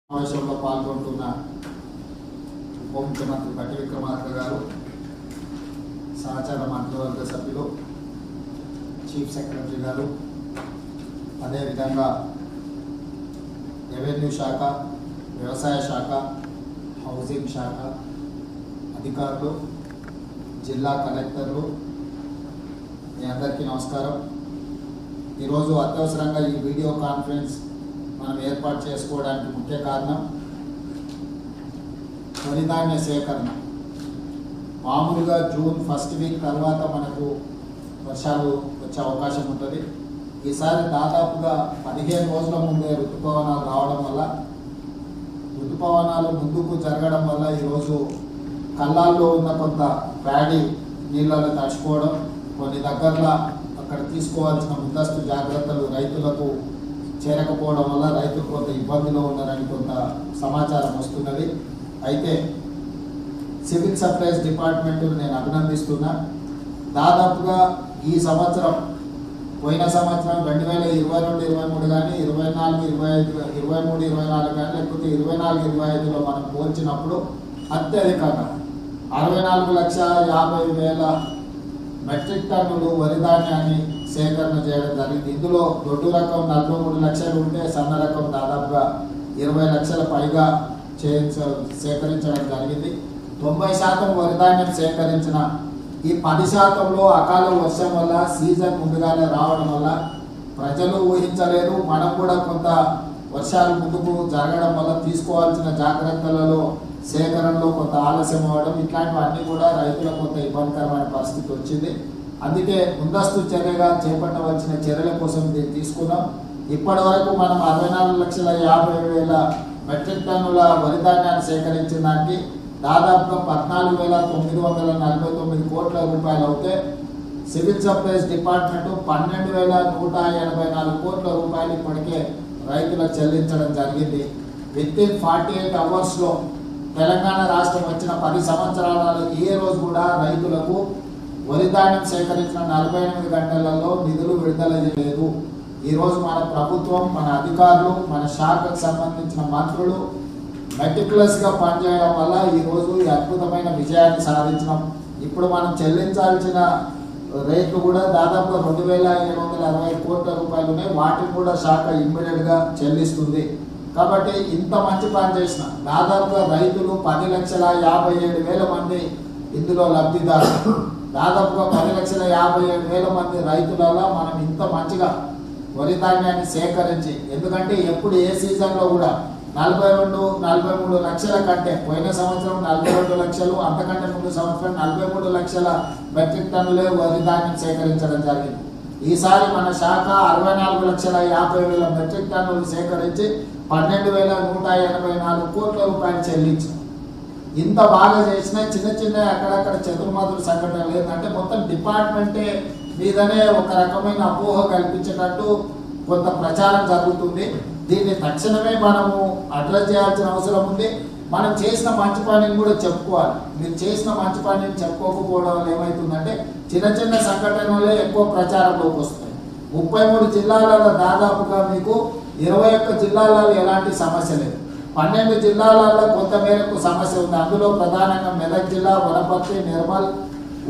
సమావేశంలో పాల్గొంటున్న ఉప ముఖ్యమంత్రి భట్టి విక్రమార్క గారు, సహచార మంత్రివర్గ సభ్యులు, చీఫ్ సెక్రటరీ గారు, అదేవిధంగా రెవెన్యూ శాఖ, వ్యవసాయ శాఖ, హౌసింగ్ శాఖ అధికారులు, జిల్లా కలెక్టర్లు, మీ అందరికీ నమస్కారం. ఈరోజు అత్యవసరంగా ఈ వీడియో కాన్ఫరెన్స్ మనం ఏర్పాటు చేసుకోవడానికి ముఖ్య కారణం వరిధాన్య సేకరణ. మామూలుగా జూన్ ఫస్ట్ వీక్ తర్వాత మనకు వర్షాలు వచ్చే అవకాశం ఉంటుంది. ఈసారి దాదాపుగా 15 రోజుల ముందే ఋతుపవనాలు రావడం వల్ల, ఋతుపవనాలు ముందుకు జరగడం వల్ల ఈరోజు కళ్ళాల్లో ఉన్న కొంత ప్యాడీ నీళ్ళలో తడుచుకోవడం, కొన్ని దగ్గరలో అక్కడ తీసుకోవాల్సిన ముందస్తు జాగ్రత్తలు రైతులకు చేరకపోవడం వల్ల రైతులు కొంత ఇబ్బందిలో ఉన్నారని కొంత సమాచారం వస్తున్నది. అయితే సివిల్ సప్లైస్ డిపార్ట్మెంట్ను నేను అభినందిస్తున్నా. దాదాపుగా ఈ సంవత్సరం, పోయిన సంవత్సరం 2022-23 కానీ, 24-25, 23-24 కానీ, లేకపోతే 24-25లో మనం పోల్చినప్పుడు అత్యధికంగా 64,50,000 మెట్రిక్ టన్నులు వరి ధాన్యాన్ని సేకరణ చేయడం జరిగింది. ఇందులో దొడ్డు రకం 43 లక్షలు ఉంటే, సన్న రకం దాదాపుగా 20 లక్షల పైగా సేకరించడం జరిగింది. 90% వరి ధాన్యం సేకరించిన ఈ 10%లో అకాల వర్షం వల్ల, సీజన్ ముందుగానే రావడం వల్ల ప్రజలు ఊహించలేదు. మనం కూడా కొంత వర్షాలు ముందుకు జరగడం వల్ల తీసుకోవాల్సిన జాగ్రత్తలలో సేకరణలో కొంత ఆలస్యం అవ్వడం, ఇట్లాంటివన్నీ కూడా రైతులకు కొంత ఇబ్బందికరమైన పరిస్థితి వచ్చింది. అందుకే ముందస్తు చర్యగా చేపట్టవలసిన చర్యల కోసం దీన్ని తీసుకున్నాం. ఇప్పటి వరకు మనం 64,50,000 మెట్రిక్ టన్నుల వరి ధాన్యాన్ని సేకరించిన దానికి దాదాపుగా 14,949 కోట్ల రూపాయలు అవుతే, సివిల్ సప్లైస్ డిపార్ట్మెంట్ 12,184 కోట్ల రూపాయలు ఇప్పటికే రైతులకు చెల్లించడం జరిగింది. విత్ ఇన్ 48 అవర్స్లో తెలంగాణ రాష్ట్రం వచ్చిన 10 సంవత్సరాలలో ఏ రోజు కూడా రైతులకు వరి ధాన్యం సేకరించిన 48 గంటలలో నిధులు విడుదల చేయలేదు. ఈరోజు మన ప్రభుత్వం, మన అధికారులు, మన శాఖకు సంబంధించిన మంత్రులు మెటిక్యులస్గా పనిచేయడం వల్ల ఈరోజు ఈ అద్భుతమైన విజయాన్ని సాధించినాం. ఇప్పుడు మనం చెల్లించాల్సిన రేట్లు కూడా దాదాపుగా 2,760 కోట్ల రూపాయలు ఉన్నాయి. వాటిని కూడా శాఖ ఇమ్మీడియట్గా చెల్లిస్తుంది. కాబట్టి ఇంత మంచి పని చేసిన దాదాపుగా రైతులు 10,57,000 మంది ఇందులో లబ్ధిదారులు. దాదాపుగా 10,57,000 మంది రైతులలో మనం ఇంత మంచిగా వరి ధాన్యాన్ని సేకరించి, ఎందుకంటే ఎప్పుడు ఏ సీజన్లో కూడా 42-43 లక్షల కంటే, పోయిన సంవత్సరం 42 లక్షలు, అంతకంటే ముందు సంవత్సరం 43 లక్షల మెట్రిక్ టన్నులే వరి ధాన్యం సేకరించడం జరిగింది. ఈసారి మన శాఖ 64,50,000 మెట్రిక్ టన్నులు సేకరించి 12,184 కోట్ల రూపాయలు చెల్లించాం. ఇంత బాగా చేసిన చిన్న చిన్న అక్కడక్కడ చతుర్మాదుల సంఘటనలు ఏంటంటే మొత్తం డిపార్ట్మెంటే మీదనే ఒక రకమైన అపోహ కల్పించేటట్టు కొంత ప్రచారం జరుగుతుంది. దీన్ని తక్షణమే మనము అడ్రస్ చేయాల్సిన అవసరం ఉంది. మనం చేసిన మంచి పనిని కూడా చెప్పుకోవాలి. మీరు చేసిన మంచి పనిని చెప్పుకోకపోవడం వల్ల ఏమవుతుందంటే చిన్న చిన్న సంఘటనలే ఎక్కువ ప్రచారంలోకి వస్తాయి. 33 జిల్లాలలో దాదాపుగా మీకు 21 జిల్లాలలో ఎలాంటి సమస్య లేదు. 12 జిల్లాలలో కొంత మేరకు సమస్య ఉంది. అందులో ప్రధానంగా మెదక్ జిల్లా, వనపర్తి, నిర్మల్,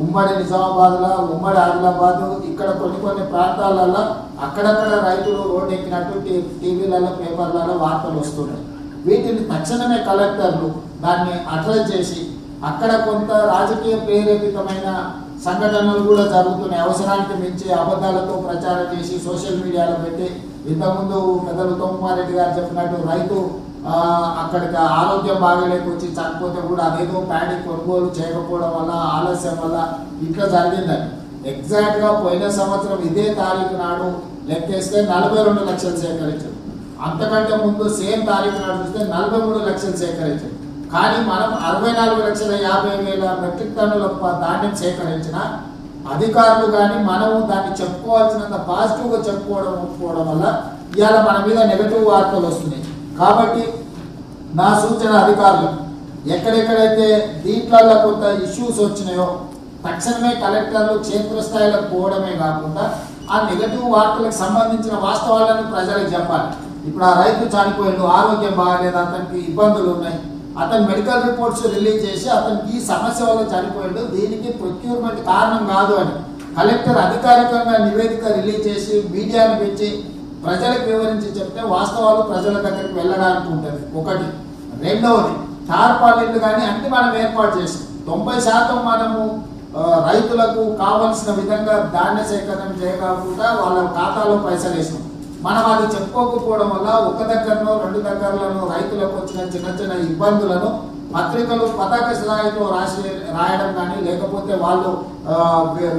ఉమ్మడి నిజామాబాద్లో, ఉమ్మడి ఆదిలాబాద్, ఇక్కడ కొన్ని ప్రాంతాలలో అక్కడక్కడ రైతులు రోడ్డు ఎక్కినట్టు టీవీలలో, పేపర్లలో వార్తలు వస్తున్నాయి. వీటిని తక్షణమే కలెక్టర్లు దాన్ని అడ్రస్ చేసి, అక్కడ కొంత రాజకీయ ప్రేరేపితమైన సంఘటనలు కూడా జరుగుతున్నాయి. అవసరానికి మించి అబద్ధాలతో ప్రచారం చేసి సోషల్ మీడియాలో పెట్టి, ఇంతకుముందు పెద్దలు తోమారెడ్డి గారు చెప్పినట్టు రైతు అక్కడికి ఆరోగ్యం బాగలేకొచ్చి చనిపోతే కూడా అదేదో ప్యాడీ కొనుగోలు చేయకపోవడం వల్ల, ఆలస్యం వల్ల ఇట్లా జరిగిందని. ఎగ్జాక్ట్గా పోయిన సంవత్సరం ఇదే తారీఖు నాడు లెక్కేస్తే 42 లక్షలు సేకరించారు. అంతకంటే ముందు సేమ్ తారీఖు నాడు చూస్తే 43 లక్షలు సేకరించారు. కానీ మనం 64,50,000 మెట్రిక్ టన్నుల ధాన్యం సేకరించిన అధికారులు కానీ మనము దాన్ని చెప్పుకోవాల్సినంత పాజిటివ్గా చెప్పుకోవడం వల్ల ఇవాళ మన మీద నెగటివ్ వార్తలు వస్తున్నాయి. కాబట్టి నా సూచన అధికారులు, ఎక్కడెక్కడైతే దీంట్లో కొంత ఇష్యూస్ వచ్చినాయో తక్షణమే కలెక్టర్లు క్షేత్రస్థాయిలో పోవడమే కాకుండా ఆ నెగటివ్ వార్తలకు సంబంధించిన వాస్తవాలను ప్రజలకు చెప్పాలి. ఇప్పుడు ఆ రైతు చనిపోయాడు, ఆరోగ్యం బాగాలేదు, అతనికి ఇబ్బందులు ఉన్నాయి, అతను మెడికల్ రిపోర్ట్స్ రిలీజ్ చేసి అతనికి ఈ సమస్య వల్ల చనిపోయాడు, దీనికి ప్రొక్యూర్మెంట్ కారణం కాదు అని కలెక్టర్ అధికారికంగా నివేదిక రిలీజ్ చేసి మీడియాను పెంచి ప్రజలకు వివరించి చెప్తే వాస్తవాలు ప్రజల దగ్గరికి వెళ్ళడానికి ఉంటుంది. ఒకటి. రెండవది, టార్పాలిన్లు కానీ అన్ని మనం ఏర్పాటు చేసాం. 90% మనము రైతులకు కావలసిన విధంగా ధాన్య సేకరణ చేయకుండా వాళ్ళ ఖాతాలో పైసలు వేసాం. మనం అది చెప్పుకోకపోవడం వల్ల ఒక దగ్గరలో 2 దగ్గరలను రైతులకు వచ్చిన చిన్న చిన్న ఇబ్బందులను పత్రికలు పతాక స్థాయిలో రాయడం కానీ లేకపోతే వాళ్ళు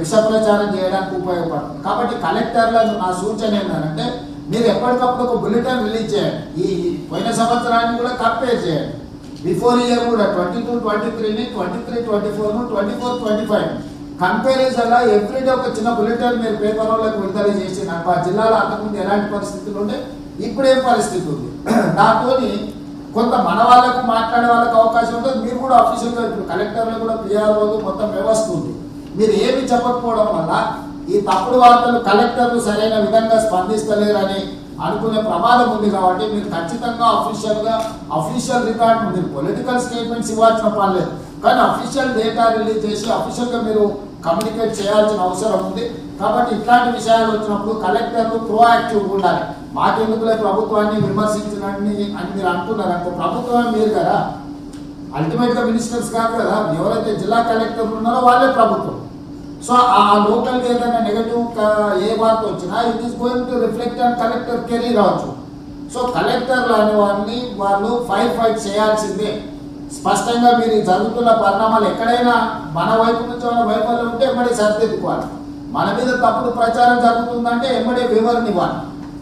విష ప్రచారం చేయడానికి ఉపయోగపడుతుంది. కాబట్టి కలెక్టర్లను నా సూచన ఏంటంటే మీరు ఎప్పటికప్పుడు ఒక బులెటిన్ రిలీజ్ చేయండి. ఈ పోయిన సంవత్సరాన్ని కూడా కంపేర్ చేయండి. బిఫోర్ ఇయర్ కూడా 22-23ని, 23-24ను, 24-25 కంపారిజన్లో ఎవ్రీడే ఒక చిన్న బులెటిన్ మీరు పేపర్ వాళ్ళకి విడుదల చేసి నాకు ఆ జిల్లాలో అంతకుముందు ఎలాంటి పరిస్థితులు ఉండే, ఇప్పుడేం పరిస్థితి ఉంది, దాంతో కొంత మన వాళ్ళకు మాట్లాడే వాళ్ళకి అవకాశం ఉంటుంది. మీరు కూడా అఫీషియల్గా ఇప్పుడు కలెక్టర్లు కూడా పిఆర్ఓలు మొత్తం వ్యవస్థ ఉంది. మీరు ఏమి చెప్పకపోవడం వల్ల ఈ తప్పుడు వార్తలు కలెక్టర్లు సరైన విధంగా స్పందిస్తలేరని అనుకునే ప్రమాదం ఉంది. కాబట్టి మీరు ఖచ్చితంగా అఫీషియల్ రికార్డు, మీరు పొలిటికల్ స్టేట్మెంట్స్ ఇవ్వాల్సిన పని లేదు, కానీ అఫీషియల్ డేటా రిలీజ్ చేసి అఫీషియల్గా మీరు కమ్యూనికేట్ చేయాల్సిన అవసరం ఉంది. కాబట్టి ఇట్లాంటి విషయాలు వచ్చినప్పుడు కలెక్టర్లు ప్రోయాక్టివ్గా ఉండాలి. మాకెందుకులే ప్రభుత్వాన్ని విమర్శించడాన్ని అని మీరు అంటున్నారు అంటే ప్రభుత్వం మీరు కదా, అల్టిమేట్గా మినిస్టర్స్ కాదు కదా, ఎవరైతే జిల్లా కలెక్టర్లు ఉన్నారో వాళ్ళే ప్రభుత్వం. సో ఆ లోకల్గా ఏదైనా నెగటివ్ ఏ వార్త వచ్చినా it is going to reflect on collector career అవచ్చు. సో కలెక్టర్లు అనేవారిని వాళ్ళు ఫైట్ చేయాల్సిందే. స్పష్టంగా మీరు జరుగుతున్న పరిణామాలు ఎక్కడైనా మన వైపు నుంచి మన వైఫల్యం ఉంటే ఎమ్మడే సరిదిద్దుకోవాలి. మన మీద తప్పుడు ప్రచారం జరుగుతుందంటే ఎమ్మడే వివరణ ఇవ్వాలి.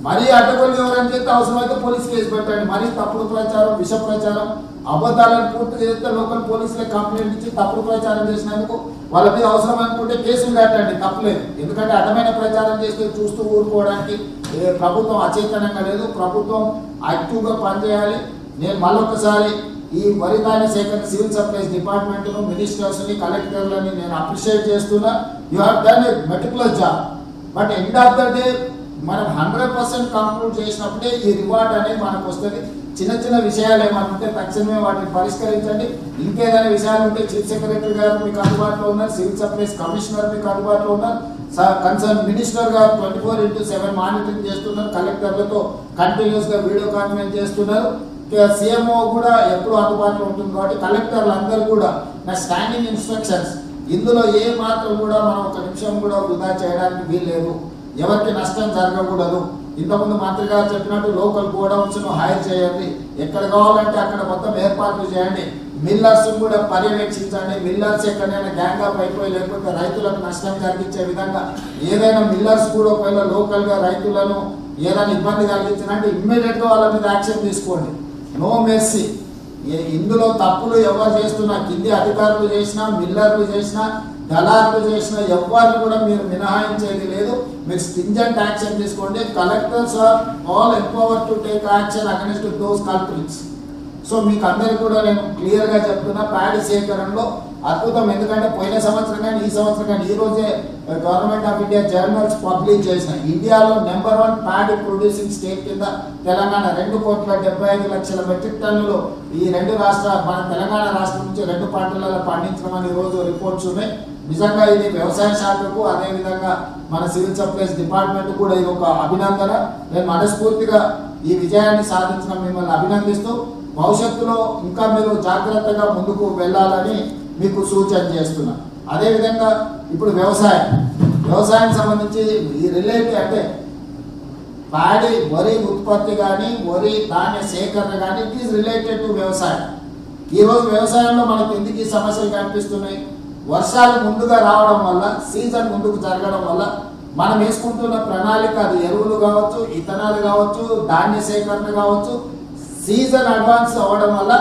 మరీ అడ్డగోలు వివరణ చేస్తే అవసరమైతే పోలీస్ కేసు పెట్టండి. మరీ తప్పుడు ప్రచారం, విష ప్రచారం, అబద్ధాలను పూర్తి చేస్తే లోకల్ పోలీసులకు కంప్లైంట్ ఇచ్చి తప్పుడు ప్రచారం చేసినందుకు వాళ్ళ మీద అవసరం అనుకుంటే కేసులు కట్టండి, తప్పలేదు. ఎందుకంటే అడ్డమైన ప్రచారం చేస్తే చూస్తూ ఊరుకోవడానికి ప్రభుత్వం అచేతనంగా లేదు, ప్రభుత్వం యాక్టివ్గా పనిచేయాలి. నేను మళ్ళొకసారి ఈ వరి ధాన్య సేకరణ సివిల్ సప్లైస్ డిపార్ట్మెంట్ను, మినిస్టర్స్ని, కలెక్టర్లని నేను అప్రిషియేట్ చేస్తున్నా. You have done a meticulous job. But end of the day మనం 100% కంక్లూడ్ చేసినప్పుడే ఈ రివార్డ్ అనేది మనకు వస్తుంది. చిన్న చిన్న విషయాలు ఏమైనా ఉంటే తక్షణమే వాటిని పరిష్కరించండి. ఇంకేదైనా విషయాలు ఉంటే చీఫ్ సెక్రటరీ గారు మీకు అందుబాటులో ఉన్నారు, సివిల్ సప్లైస్ కమిషనర్ మీకు అందుబాటులో ఉన్నారు, కన్సర్న్ మినిస్టర్ గారు 24/7 మానిటరింగ్ చేస్తున్నారు, కలెక్టర్లతో కంటిన్యూస్గా వీడియో కాన్ఫరెన్స్ చేస్తున్నారు, సీఎంఓ కూడా ఎప్పుడూ అందుబాటులో ఉంటుంది. కాబట్టి కలెక్టర్లు అందరూ కూడా నా స్టాండింగ్ ఇన్స్ట్రక్షన్స్, ఇందులో ఏ మాత్రం కూడా మనం ఒక నిమిషం కూడా వృధా చేయడానికి వీల్లేదు, ఎవరికి నష్టం జరగకూడదు. ఇంతకుముందు మంత్రి గారు చెప్పినట్టు లోకల్ గోడౌన్స్ను హైర్ చేయండి, ఎక్కడ కావాలంటే అక్కడ మొత్తం ఏర్పాట్లు చేయండి, మిల్లర్స్ కూడా పర్యవేక్షించండి. మిల్లర్స్ ఎక్కడైనా గ్యాంగ్ అప్ అయిపోయి లేకపోతే రైతులకు నష్టం కలిగించే విధంగా ఏదైనా మిల్లర్స్ కూడా ఒకవేళ లోకల్గా రైతులను ఏదైనా ఇబ్బంది కలిగించినట్టు ఇమ్మీడియట్గా వాళ్ళ మీద యాక్షన్ తీసుకోండి. No mercy. ఇందులో తప్పులు ఎవరు చేస్తున్నా, కింది అధికారులు చేసినా, మిల్లర్లు చేసినా, దళారులు చేసినా ఎవరిని కూడా మీరు మినహాయించేది లేదు. మీరు స్ట్రింజెంట్ యాక్షన్ తీసుకోండి. Collectors are all empowered to take action against those culprits. So మీకు అందరికీ కూడా నేను క్లియర్గా చెప్తున్నా, ప్యాడీ సేకరణలో అద్భుతం. ఎందుకంటే పోయిన సంవత్సరం కానీ ఈ సంవత్సరం కానీ ఈ రోజే government of India journals publish చేసిన ఇండియాలో నెంబర్ 1 ప్యాడీ ప్రొడ్యూసింగ్ స్టేట్ కింద తెలంగాణ 2,75,00,000 మెట్రిక్ టన్నులు ఈ రెండు రాష్ట్రాలు, మన తెలంగాణ రాష్ట్రం నుంచి 2 పంటలలో పండించమని ఈరోజు రిపోర్ట్స్ ఉన్నాయి. నిజంగా ఇది వ్యవసాయ శాఖకు అదేవిధంగా మన సివిల్ సప్లైస్ డిపార్ట్మెంట్ కూడా ఇది ఒక అభినందన. నేను మనస్ఫూర్తిగా ఈ విజయాన్ని సాధించిన మిమ్మల్ని అభినందిస్తూ భవిష్యత్తులో ఇంకా మీరు జాగ్రత్తగా ముందుకు వెళ్ళాలని మీకు సూచన చేస్తున్నా. అదేవిధంగా ఇప్పుడు వ్యవసాయం సంబంధించి ఈ రిలేటెడ్ అంటే ప్యాడీ వరి ఉత్పత్తి కానీ వరి ధాన్య సేకరణ కానీ ఇట్ ఈస్ రిలేటెడ్ టు వ్యవసాయం. ఈరోజు వ్యవసాయంలో మనకు ఎందుకు ఈ సమస్యలు కనిపిస్తున్నాయి? వర్షాలు ముందుగా రావడం వల్ల, సీజన్ ముందుకు జరగడం వల్ల మనం వేసుకుంటున్న ప్రణాళిక, అది ఎరువులు కావచ్చు, ఇథనాలు కావచ్చు, ధాన్య సేకరణ కావచ్చు, సీజన్ అడ్వాన్స్ అవ్వడం వల్ల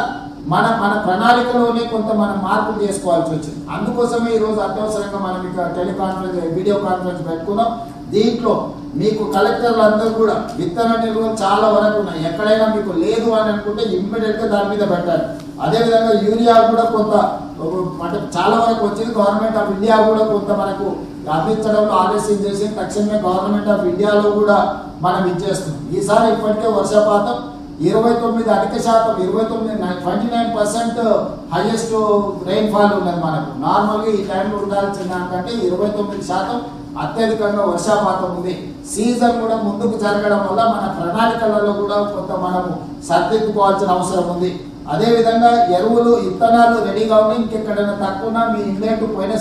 మన ప్రణాళికలోనే కొంత మనం మార్పులు చేసుకోవాల్సి వచ్చింది. అందుకోసమే ఈరోజు అత్యవసరంగా మనం ఇక టెలికాన్ఫరెన్స్, వీడియో కాన్ఫరెన్స్ పెట్టుకున్నాం. దీంట్లో మీకు కలెక్టర్లు అందరూ కూడా విత్తన నిల్వలు చాలా వరకు ఉన్నాయి. ఎక్కడైనా మీకు లేదు అని అనుకుంటే ఇమ్మీడియట్గా దాని మీద పెట్టాలి. అదేవిధంగా యూరియా కూడా కొంత అంటే చాలా వరకు వచ్చింది. గవర్నమెంట్ ఆఫ్ ఇండియా కూడా కొంత మనకు అందించడంలో ఆలస్యం చేసి తక్షణమే గవర్నమెంట్ ఆఫ్ ఇండియాలో కూడా మనం ఇచ్చేస్తున్నాం. ఈసారి ఇప్పటికే వర్షపాతం 29 అధిక శాతం 29% హైయెస్ట్ రెయిన్ఫాల్ ఉన్నది మనకు. నార్మల్గా ఈ టైంలో ఉండాల్సిన దానికంటే 29% అత్యధికంగా వర్షపాతం ఉంది. సీజన్ కూడా ముందుకు జరగడం వల్ల మన ప్రణాళికలలో కూడా కొంత మనము సర్దిద్దుకోవాల్సిన అవసరం ఉంది. అదేవిధంగా ఎరువులు విత్తనాలు రెడీగా ఉన్నాయి. ఇంకెక్కడైనా తక్కువ మీ ఇంగ్లాండ్ పోయిన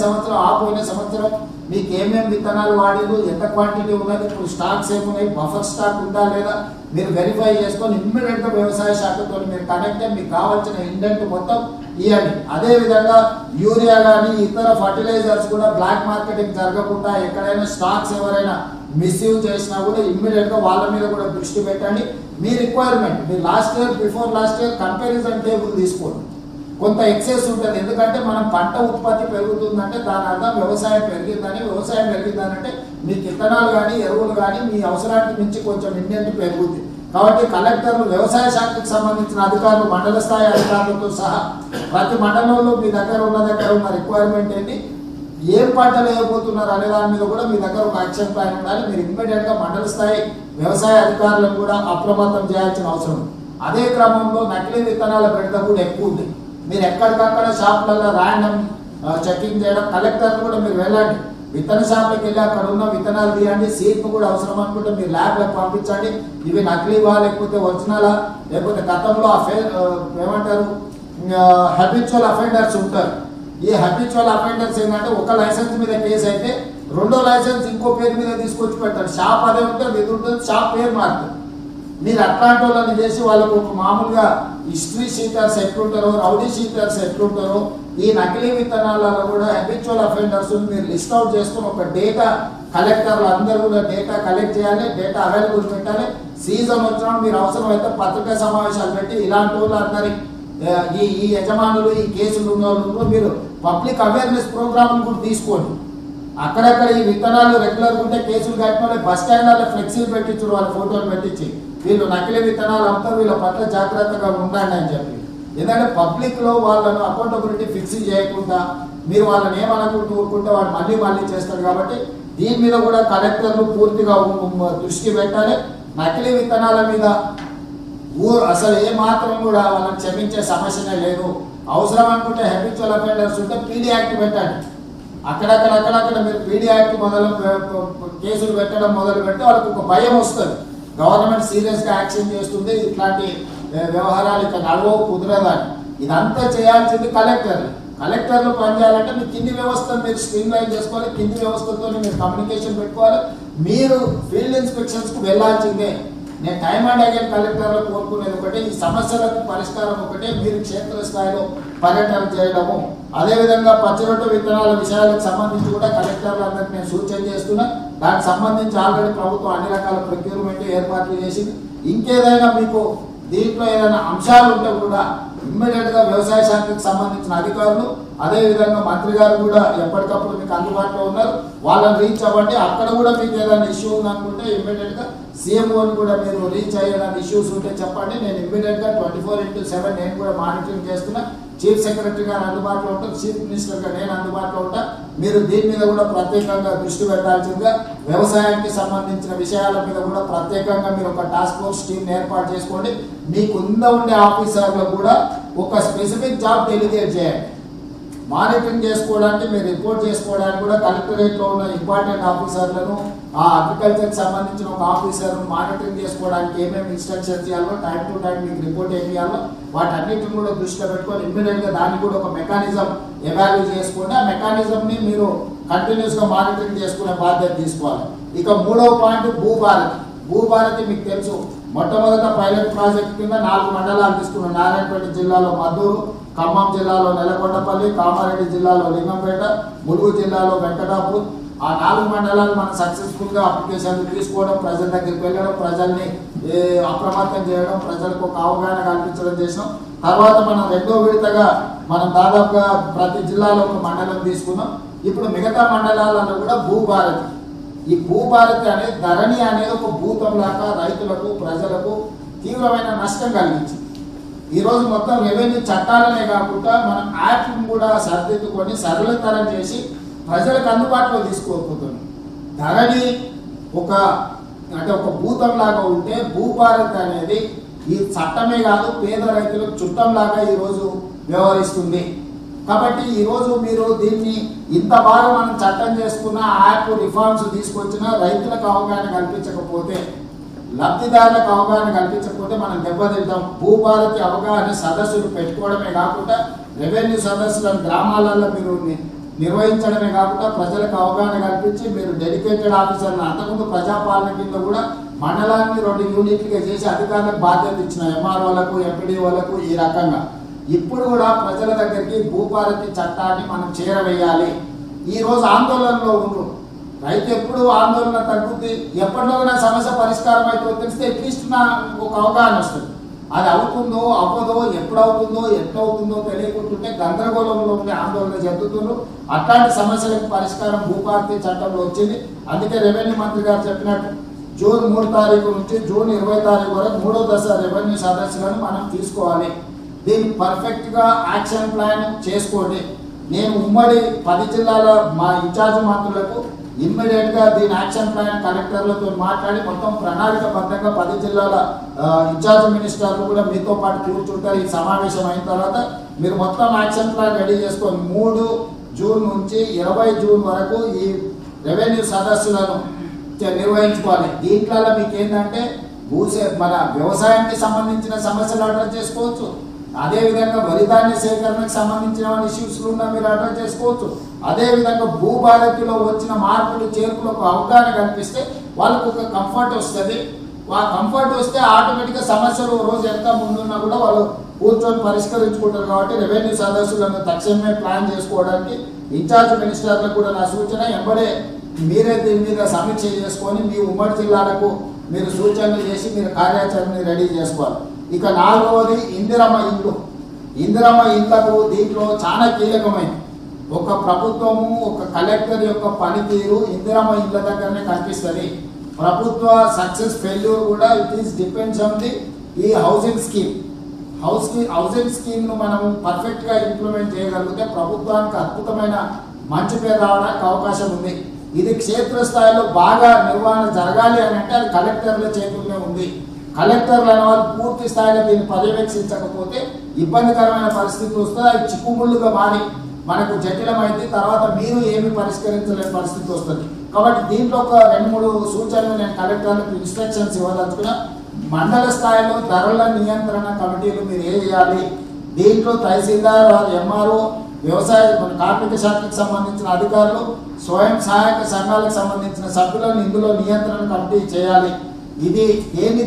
సంవత్సరం మీకు ఏమేమి విత్తనాలు వాడిరు, ఎంత క్వాంటిటీ ఉన్నది, ఇప్పుడు స్టాక్స్ ఏమున్నాయి, బఫర్ స్టాక్ ఉందా లేదా మీరు వెరిఫై చేసుకొని ఇమ్మీడియట్గా వ్యవసాయ శాఖతో మీరు కనెక్ట్ అయ్యి మీకు కావాల్సిన ఇండెంట్ మొత్తం ఇవ్వండి. అదేవిధంగా యూరియా కానీ ఇతర ఫర్టిలైజర్స్ కూడా బ్లాక్ మార్కెటింగ్ జరగకుండా ఎక్కడైనా స్టాక్స్ ఎవరైనా మిస్యూజ్ చేసినా కూడా ఇమ్మీడియట్గా వాళ్ళ మీద కూడా దృష్టి పెట్టండి. మీ రిక్వైర్మెంట్ మీరు before last year comparison table తీసుకోండి. కొంత ఎక్సెస్ ఉంటుంది. ఎందుకంటే మనం పంట ఉత్పత్తి పెరుగుతుందంటే దాని అర్థం వ్యవసాయం పెరిగిందనంటే మీకు విత్తనాలు కానీ ఎరువులు కానీ మీ అవసరానికి మించి కొంచెం ఇండెంట్ పెరుగుతుంది. కాబట్టి కలెక్టర్లు వ్యవసాయ శాఖకు సంబంధించిన అధికారులు మండల స్థాయి అధికారులతో సహా ప్రతి మండలంలో మీ దగ్గర ఉన్న రిక్వైర్మెంట్ ఏంటి, ఏం పంటలు వేయబోతున్నారు అనే దాని మీద కూడా మీ దగ్గర ఒక యాక్షన్ ప్లాన్ ఉండాలి. మీరు ఇమ్మీడియట్గా మండల స్థాయి వ్యవసాయ అధికారులను కూడా అప్రమత్తం చేయాల్సిన అవసరం. అదే క్రమంలో నకిలీ విత్తనాల బెడద కూడా ఎక్కువ ఉంది. మీరు ఎక్కడికక్కడ షాపులలో ర్యాండమ్ చెకింగ్ చేయడం, కలెక్టర్లు కూడా మీరు వెళ్ళండి, విత్తన షాప్కి వెళ్ళి అక్కడ ఉన్న విత్తనాలు తీయండి, సీడ్ను కూడా అవసరం అనుకుంటే మీరు ల్యాబ్లకు పంపించండి. ఇవి నకిలీవా లేకపోతే ఒరిజినలా, లేకపోతే గతంలో ఏమంటారు హ్యాబిచువల్ అఫెండర్స్ ఉంటారు. ఈ హ్యాబిచువల్ అఫెండర్స్ ఏంటంటే ఒక లైసెన్స్ మీద కేసు అయితే రెండో లైసెన్స్ ఇంకో పేరు మీద తీసుకొచ్చి పెడతారు. షాప్ అదే ఉంటుంది, ఇది ఉంటుంది, షాప్ పేరు మారుతుంది. మీరు అట్లాంటి వాళ్ళని చేసి వాళ్ళకు ఒక మామూలుగా హిస్టరీ షీటర్స్ ఎట్లుంటారో, రౌడీ షీటర్స్ ఎట్లుంటారో, ఈ నకిలీ విత్తనాలలో కూడా హ్యాబిచువల్ అఫెండర్స్ మీరు లిస్ట్ అవుట్ చేసుకుని ఒక డేటా కలెక్టర్లు అందరూ కూడా డేటా కలెక్ట్ చేయాలి, డేటా అవైలబుల్ పెట్టాలి. సీజన్ వచ్చినప్పుడు మీరు అవసరమైతే పత్రికా సమావేశాలు పెట్టి ఇలాంటి వాళ్ళు అందరి ఈ యజమానులు ఈ కేసులు ఉన్న వాళ్ళు మీరు పబ్లిక్ అవేర్నెస్ ప్రోగ్రామ్ కూడా తీసుకోండి. అక్కడక్కడ ఈ విత్తనాలు రెగ్యులర్గా ఉంటే కేసులు కట్టిన బస్ స్టాండ్లలో ఫ్లెక్సీలు పెట్టించారు, వాళ్ళ ఫోటోలు పెట్టించి వీళ్ళు నకిలీ విత్తనాలు అమ్ముతారు, వీళ్ళ పట్ల జాగ్రత్తగా ఉండండి అని చెప్పి. ఎందుకంటే పబ్లిక్లో వాళ్ళను అకౌంటబిలిటీ ఫిక్స్ చేయకుండా మీరు వాళ్ళని ఏమనుకుంటూ ఊరుకుంటే వాళ్ళు మళ్ళీ చేస్తారు. కాబట్టి దీని మీద కూడా కలెక్టర్లు పూర్తిగా దృష్టి పెట్టాలి. నకిలీ విత్తనాల మీద అసలు ఏ మాత్రం కూడా వాళ్ళని క్షమించే సమస్యనే లేదు. అవసరం అనుకుంటే హ్యాబిచువల్ అఫెండర్స్ ఉంటే పీడీ యాక్ట్ పెట్టండి. అక్కడక్కడ మీరు పీడీ యాక్ట్ కేసులు పెట్టడం మొదలు పెడితే వాళ్ళకి ఒక భయం వస్తుంది. గవర్నమెంట్ సీరియస్గా యాక్షన్ చేస్తుంది, ఇట్లాంటి వ్యవహారాలు ఇక్కడ నడవవు, కుదరదని. ఇదంతా చేయాల్సింది కలెక్టర్లు పనిచేయాలంటే మీ కింది వ్యవస్థను మీరు స్ట్రీమ్ లైన్ చేసుకోవాలి, కింది వ్యవస్థతో మీరు కమ్యూనికేషన్ పెట్టుకోవాలి. మీరు ఫీల్డ్ ఇన్స్పెక్షన్స్కి వెళ్ళాల్సిందే. నేను టైం అండ్ అగైన్ కలెక్టర్లు కోరుకునేది ఒకటే, ఈ సమస్యలకు పరిష్కారం ఒకటే, మీరు క్షేత్రస్థాయిలో పర్యటన చేయడము. అదేవిధంగా పచ్చిరొట్టు విత్తనాల విషయాలకు సంబంధించి కూడా కలెక్టర్లందరికీ నేను సూచన చేస్తున్నా. దానికి సంబంధించి ఆల్రెడీ ప్రభుత్వం అన్ని రకాల ప్రొక్యూర్మెంట్ ఏర్పాట్లు చేసింది. ఇంకేదైనా మీకు దీంట్లో ఏదైనా అంశాలు ఉంటే కూడా ఇమ్మీడియట్గా వ్యవసాయ శాఖకు సంబంధించిన అధికారులు అదేవిధంగా మంత్రి గారు కూడా ఎప్పటికప్పుడు మీకు అందుబాటులో ఉన్నారు, వాళ్ళని రీచ్ అవ్వండి. అక్కడ కూడా మీకు ఏదైనా ఇష్యూ ఉందనుకుంటే ఇమ్మీడియట్గా సీఎంఓని కూడా మీరు రీచ్ అయ్యేదాన్ని ఇష్యూస్ ఉంటే చెప్పండి. నేను ఇమ్మీడియట్గా 24/7 నేను కూడా మానిటరింగ్ చేస్తున్నా. చీఫ్ సెక్రటరీ గారు అందుబాటులో ఉంటారు, చీఫ్ మినిస్టర్గా నేను అందుబాటులో ఉంటా. మీరు దీని మీద కూడా ప్రత్యేకంగా దృష్టి పెట్టాల్సిందిగా, వ్యవసాయానికి సంబంధించిన విషయాల మీద కూడా ప్రత్యేకంగా మీరు ఒక టాస్క్ ఫోర్స్ టీం ఏర్పాటు చేసుకోండి. మీకు ఉండే ఆఫీసర్లు కూడా ఒక స్పెసిఫిక్ జాబ్ డెలిగేట్ చేయండి. మానిటరింగ్ చేసుకోవడానికి మీరు రిపోర్ట్ చేసుకోవడానికి కూడా కలెక్టరేట్లో ఉన్న ఇంపార్టెంట్ ఆఫీసర్లను, ఆ అగ్రికల్చర్కి సంబంధించిన ఒక ఆఫీసర్ను మానిటరింగ్ చేసుకోవడానికి ఏమేమి ఇన్స్ట్రక్షన్స్ ఇవ్వాలో, టైం టు టైం మీకు రిపోర్ట్ ఏమి ఇవ్వాలో వాటన్నిటిని కూడా దృష్టిలో పెట్టుకొని ఇమ్మీడియట్గా దాన్ని కూడా ఒక మెకానిజం ఎవాల్యూ చేసుకోండి. ఆ మెకానిజంని మీరు కంటిన్యూస్గా మానిటరింగ్ చేసుకునే బాధ్యత తీసుకోవాలి. ఇక 3వ పాయింట్ భూభారతి మీకు తెలుసు. మొట్టమొదట పైలట్ ప్రాజెక్ట్ కింద 4 మండలాలు తీసుకున్నాం. నారాయణపేట జిల్లాలో మద్దూరు, ఖమ్మం జిల్లాలో నెలకొండపల్లి, కామారెడ్డి జిల్లాలో లింగంపేట, ములుగు జిల్లాలో వెంకటాపూర్. ఆ 4 మండలాలు మనం సక్సెస్ఫుల్గా అప్లికేషన్లు తీసుకోవడం, ప్రజల దగ్గరికి వెళ్ళడం, ప్రజల్ని అప్రమత్తం చేయడం, ప్రజలకు ఒక అవగాహన కల్పించడం చేసినాం. తర్వాత మనం 2వ విడతగా మనం దాదాపుగా ప్రతి జిల్లాలో ఒక మండలం తీసుకున్నాం. ఇప్పుడు మిగతా మండలాలలో కూడా భూభారతి, ఈ భూభారతి అనేది ధరణి అనేది ఒక భూతంలాగా రైతులకు ప్రజలకు తీవ్రమైన నష్టం కలిగించింది. ఈరోజు మొత్తం రెవెన్యూ చట్టాలనే కాకుండా మనం యాప్ను కూడా సరిదిద్దుకొని సరళతరం చేసి ప్రజలకు అందుబాటులో తీసుకోకపోతున్నాం. ధరణి ఒక భూతంలాగా ఉంటే భూభారత్ అనేది ఈ చట్టమే కాదు పేద రైతులకు చుట్టంలాగా ఈరోజు వ్యవహరిస్తుంది. కాబట్టి ఈరోజు మీరు దీన్ని ఇంత బాగా మనం చట్టం చేసుకున్న యాప్ రిఫార్మ్స్ తీసుకొచ్చినా రైతులకు అవగాహన కల్పించకపోతే, లబ్ధిదారులకు అవగాహన కల్పించకపోతే మనం దెబ్బతింటాం. భూభారతి అవగాహన సదస్సులు పెట్టుకోవడమే కాకుండా రెవెన్యూ సదస్సులను గ్రామాలలో మీరు నిర్వహించడమే కాకుండా ప్రజలకు అవగాహన కల్పించి మీరు డెడికేటెడ్ ఆఫీసర్లు అంతకుముందు ప్రజాపాలన కింద కూడా మండలాన్ని 2 యూనిట్లుగా చేసి అధికారులకు బాధ్యత ఇచ్చిన ఎంఆర్ఓలకు ఎంపీడీఓలకు ఈ రకంగా ఇప్పుడు కూడా ప్రజల దగ్గరికి భూభారతి చట్టాన్ని మనం చేరవేయాలి. ఈరోజు ఆందోళనలో ఉండ్రు. రైతు ఎప్పుడు ఆందోళన తగ్గుద్ది, ఎప్పటిలోగా సమస్య పరిష్కారం అయితే తెలిస్తే అట్లీస్ట్ ఒక అవగాహన వస్తుంది. అది అవుతుందో అవ్వదో, ఎప్పుడు అవుతుందో ఎట్లా అవుతుందో తెలియకుంటుంటే గందరగోళంలో ఉండే ఆందోళన చెందుతున్నారు. అట్లాంటి సమస్యలకు పరిష్కారం భూభారతి చట్టంలో వచ్చింది. అందుకే రెవెన్యూ మంత్రి గారు చెప్పినట్టు జూన్ 3 తారీఖు నుంచి జూన్ 20 తారీఖు వరకు 3వ దశ రెవెన్యూ సదస్సులను మనం తీసుకోవాలి. దీన్ని పర్ఫెక్ట్గా యాక్షన్ ప్లాన్ చేసుకోండి. నేను ఉమ్మడి 10 జిల్లాల మా ఇన్ఛార్జ్ మంత్రులకు ఇమ్మీడియట్గా దీని యాక్షన్ ప్లాన్ కలెక్టర్లతో మాట్లాడి మొత్తం ప్రణాళికబద్ధంగా 10 జిల్లాల ఇన్ఛార్జ్ మినిస్టర్లు కూడా మీతో పాటు కూర్చుంటారు. ఈ సమావేశం అయిన తర్వాత మీరు మొత్తం యాక్షన్ ప్లాన్ రెడీ చేసుకొని 3 జూన్ నుంచి 20 జూన్ వరకు ఈ రెవెన్యూ సదస్సులను నిర్వహించుకోవాలి. దీంట్లో మీకు ఏంటంటే మన వ్యవసాయానికి సంబంధించిన సమస్యలు అడ్రస్ చేసుకోవచ్చు. అదేవిధంగా వరిధాన్య సేకరణకు సంబంధించిన ఇష్యూస్లు ఉన్నా మీరు అడ్రస్ చేసుకోవచ్చు. అదేవిధంగా భూభారతిలో వచ్చిన మార్పులు చేర్పులకు అవగాహన కల్పిస్తే వాళ్ళకు ఒక కంఫర్ట్ వస్తుంది. ఆ కంఫర్ట్ వస్తే ఆటోమేటిక్గా సమస్యలు రోజు ఎంత ముందున్నా కూడా వాళ్ళు కూర్చొని పరిష్కరించుకుంటారు. కాబట్టి రెవెన్యూ సదస్సులను తక్షణమే ప్లాన్ చేసుకోవడానికి ఇన్ఛార్జ్ మినిస్టర్లకు కూడా నా సూచన, ఎంబడే మీరే దీని మీద సమీక్ష చేసుకొని మీ ఉమ్మడి జిల్లాలకు మీరు సూచనలు చేసి మీరు కార్యాచరణని రెడీ చేసుకోవాలి. ఇక 4వది ఇందిరమ్మ ఇల్లు. ఇందిరమ్మ ఇళ్లకు దీంట్లో చాలా కీలకమైంది. ఒక ప్రభుత్వము ఒక కలెక్టర్ యొక్క పనితీరు ఇందిరమ్మ ఇళ్ల దగ్గరనే కనిపిస్తుంది. ప్రభుత్వ సక్సెస్ ఫెయిల్యూర్ కూడా it is depends on the ఈ హౌసింగ్ స్కీమ్. హౌసింగ్ స్కీమ్ను మనం పర్ఫెక్ట్గా ఇంప్లిమెంట్ చేయగలిగితే ప్రభుత్వానికి అద్భుతమైన మంచి పేరు రావడానికి అవకాశం ఉంది. ఇది క్షేత్రస్థాయిలో బాగా నిర్వహణ జరగాలి అని అంటే అది కలెక్టర్ల చేతుల్లోనే ఉంది. కలెక్టర్లు అనే వాళ్ళు పూర్తి స్థాయిలో దీన్ని పర్యవేక్షించకపోతే ఇబ్బందికరమైన పరిస్థితి వస్తే అది చిక్కుముళ్ళుగా మారి మనకు జటిలమైంది. తర్వాత మీరు ఏమి పరిష్కరించలేని పరిస్థితి వస్తుంది. కాబట్టి దీంట్లో ఒక 2-3 సూచనలు నేను కలెక్టర్లకు ఇన్స్ట్రక్షన్స్ ఇవ్వదలుచుకున్నా. మండల స్థాయిలో ధరల నియంత్రణ కమిటీలు మీరు ఏం చేయాలి. దీంట్లో తహసీల్దార్, ఎంఆర్ఓ, వ్యవసాయ కార్మిక శాఖకు సంబంధించిన అధికారులు, స్వయం సహాయక సంఘాలకు సంబంధించిన సభ్యులను ఇందులో నియంత్రణ కమిటీ చేయాలి. ఇది